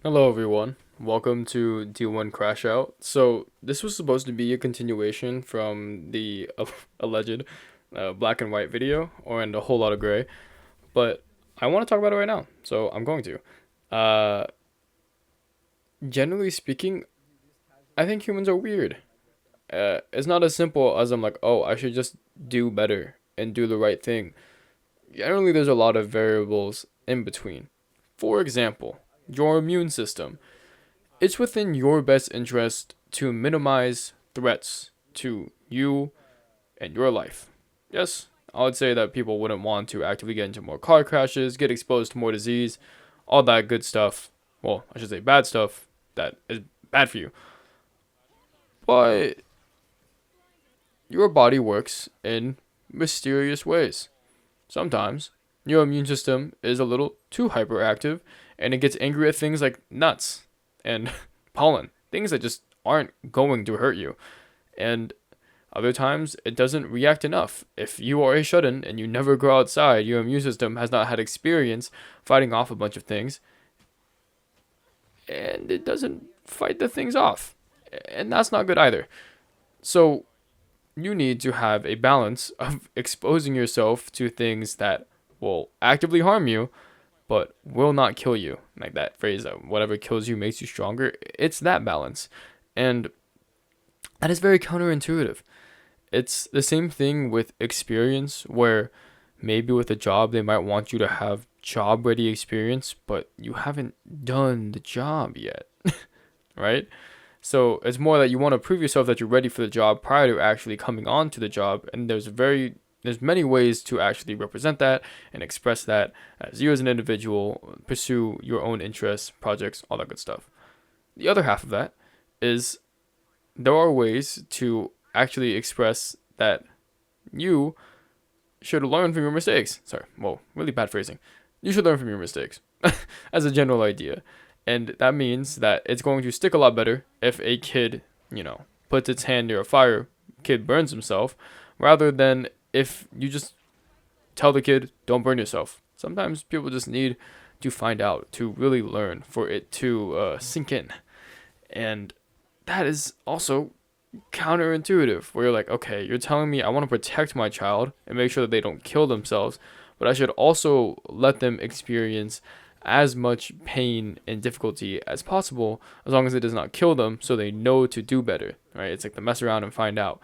Hello, everyone. Welcome to D1 Crashout. So, this was supposed to be a continuation from the alleged black and white video, or in a whole lot of gray, but I want to talk about it right now, so I'm going to. Uh, Generally speaking, I think humans are weird. It's not as simple as I'm like, oh, I should just do better and do the right thing. Generally, there's a lot of variables in between. For example, your immune system. It's within your best interest to minimize threats to you and your life. Yes, I would say that people wouldn't want to actively get into more car crashes, get exposed to more disease, all that good stuff. Well, I should say bad stuff that is bad for you. But your body works in mysterious ways. Sometimes your immune system is a little too hyperactive and it gets angry at things like nuts and pollen, things that just aren't going to hurt you. And other times, it doesn't react enough. If you are a shut in and you never go outside, your immune system has not had experience fighting off a bunch of things, and it doesn't fight the things off. And that's not good either. So, you need to have a balance of exposing yourself to things that will actively harm you, but will not kill you. Like that phrase, whatever kills you makes you stronger. It's that balance. And that is very counterintuitive. It's the same thing with experience, where maybe with a job, they might want you to have job ready experience, but you haven't done the job yet, right? So it's more that you want to prove yourself that you're ready for the job prior to actually coming on to the job. And there's many ways to actually represent that and express that as you as an individual pursue your own interests, projects, all that good stuff. The other half of that is there are ways to actually express that you should learn from your mistakes. Sorry, whoa, really bad phrasing. You should learn from your mistakes as a general idea. And that means that it's going to stick a lot better if a kid, puts its hand near a fire, kid burns himself, rather than if you just tell the kid, don't burn yourself. Sometimes people just need to find out, to really learn, for it to sink in. And that is also counterintuitive, where you're like, okay, you're telling me I want to protect my child and make sure that they don't kill themselves, but I should also let them experience as much pain and difficulty as possible, as long as it does not kill them, so they know to do better, right? It's like the mess around and find out.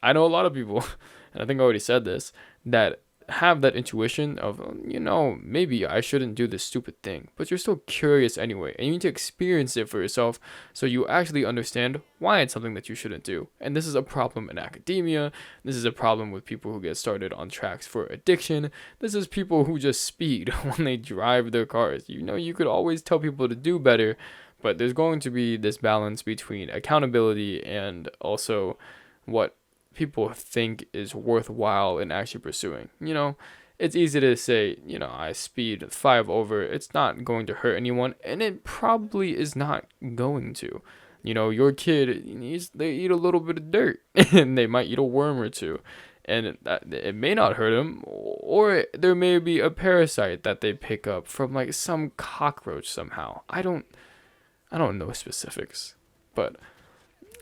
I know a lot of people, and I think I already said this, that have that intuition of, maybe I shouldn't do this stupid thing, but you're still curious anyway, and you need to experience it for yourself so you actually understand why it's something that you shouldn't do. And this is a problem in academia. This is a problem with people who get started on tracks for addiction. This is people who just speed when they drive their cars. You could always tell people to do better, but there's going to be this balance between accountability and also what people think is worthwhile in actually pursuing. It's easy to say, I speed 5 over. It's not going to hurt anyone, and it probably is not going to. Your kid they eat a little bit of dirt, and they might eat a worm or two, and it may not hurt them, or there may be a parasite that they pick up from like some cockroach somehow. I don't know specifics, but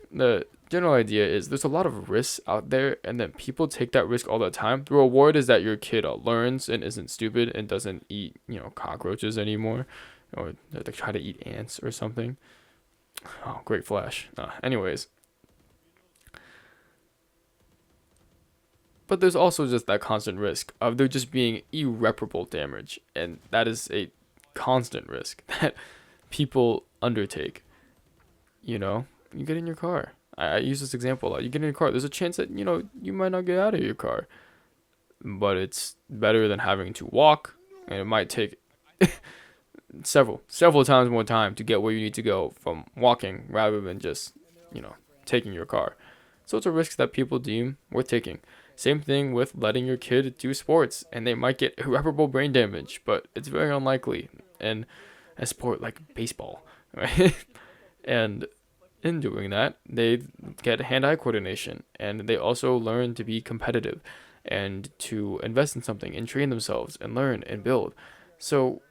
the general idea is there's a lot of risks out there, and then people take that risk all the time. The reward is that your kid learns and isn't stupid and doesn't eat cockroaches anymore, or they try to eat ants or something. Oh, great flash. Anyways, but there's also just that constant risk of there just being irreparable damage, and that is a constant risk that people undertake. You get in your car. I use this example a lot. You get in your car. There's a chance that you might not get out of your car, but it's better than having to walk, and it might take several times more time to get where you need to go from walking rather than just taking your car. So it's a risk that people deem worth taking. Same thing with letting your kid do sports, and they might get irreparable brain damage, but it's very unlikely in a sport like baseball, right? And in doing that, they get hand-eye coordination, and they also learn to be competitive and to invest in something and train themselves and learn and build. So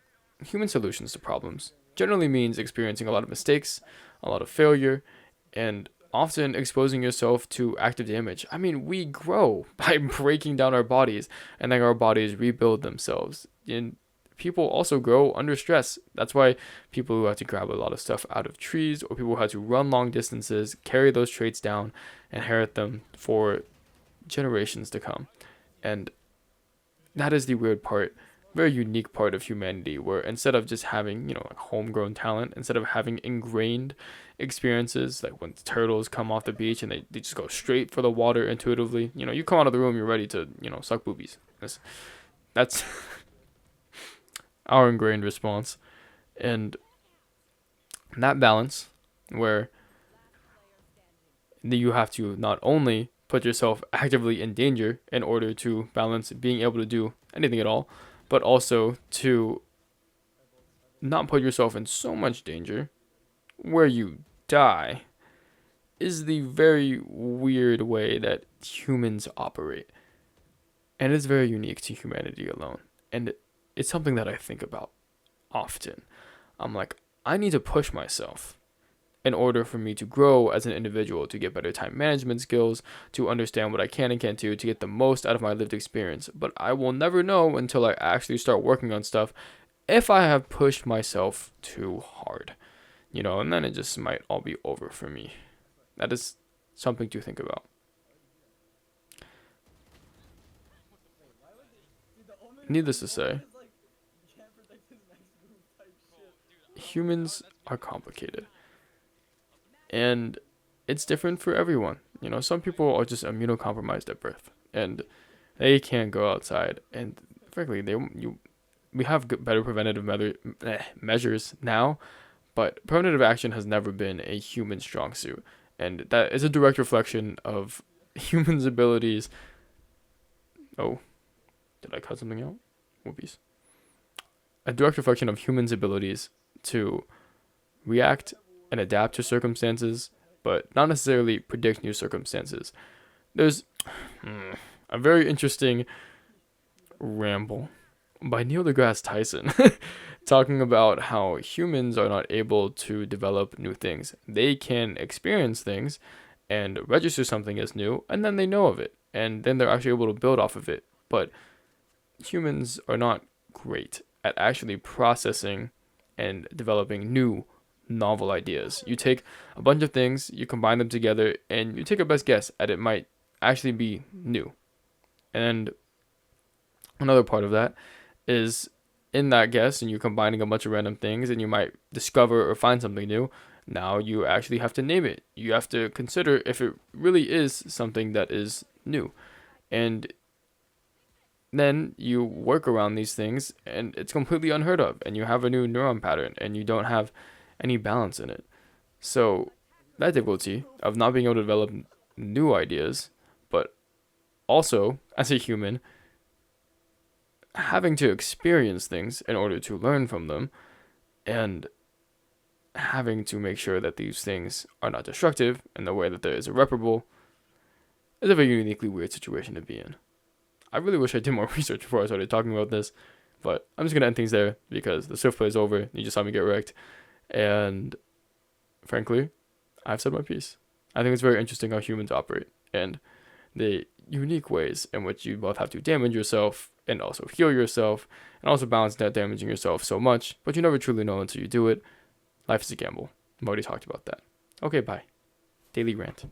human solutions to problems generally means experiencing a lot of mistakes, a lot of failure, and often exposing yourself to active damage. I mean, we grow by breaking down our bodies and then our bodies rebuild themselves. And people also grow under stress. That's why people who have to grab a lot of stuff out of trees or people who have to run long distances carry those traits down and inherit them for generations to come. And that is the weird part, very unique part of humanity, where instead of just having, like homegrown talent, instead of having ingrained experiences, like when turtles come off the beach and they just go straight for the water intuitively, you come out of the room, you're ready to, suck boobies. That's our ingrained response. And that balance, where you have to not only put yourself actively in danger in order to balance being able to do anything at all, but also to not put yourself in so much danger where you die, is the very weird way that humans operate. And it's very unique to humanity alone. And it's something that I think about often. I'm like, I need to push myself in order for me to grow as an individual, to get better time management skills, to understand what I can and can't do, to get the most out of my lived experience. But I will never know until I actually start working on stuff if I have pushed myself too hard, and then it just might all be over for me. That is something to think about. Needless to say, humans are complicated. And it's different for everyone. Some people are just immunocompromised at birth, and they can't go outside. And frankly, we have better preventative measures now, but preventative action has never been a human strong suit, and that is a direct reflection of humans' abilities. Oh, did I cut something out? Whoopies. A direct reflection of humans' abilities to react and adapt to circumstances, but not necessarily predict new circumstances. There's a very interesting ramble by Neil deGrasse Tyson talking about how humans are not able to develop new things. They can experience things and register something as new, and then they know of it, and then they're actually able to build off of it. But humans are not great at actually processing and developing new novel ideas. You take a bunch of things, you combine them together, and you take a best guess at it might actually be new. And another part of that is in that guess, and you're combining a bunch of random things, and you might discover or find something new. Now you actually have to name it. You have to consider if it really is something that is new. And then you work around these things, and it's completely unheard of, and you have a new neuron pattern, and you don't have any balance in it. So that difficulty of not being able to develop new ideas, but also as a human having to experience things in order to learn from them, and having to make sure that these things are not destructive in the way that there is irreparable, is a very uniquely weird situation to be in. I really wish I did more research before I started talking about this, but I'm just going to end things there because the Swift play is over. You just saw me get wrecked. And frankly, I've said my piece. I think it's very interesting how humans operate and the unique ways in which you both have to damage yourself and also heal yourself and also balance that damaging yourself so much, but you never truly know until you do it. Life is a gamble. I've already talked about that. Okay, bye. Daily rant.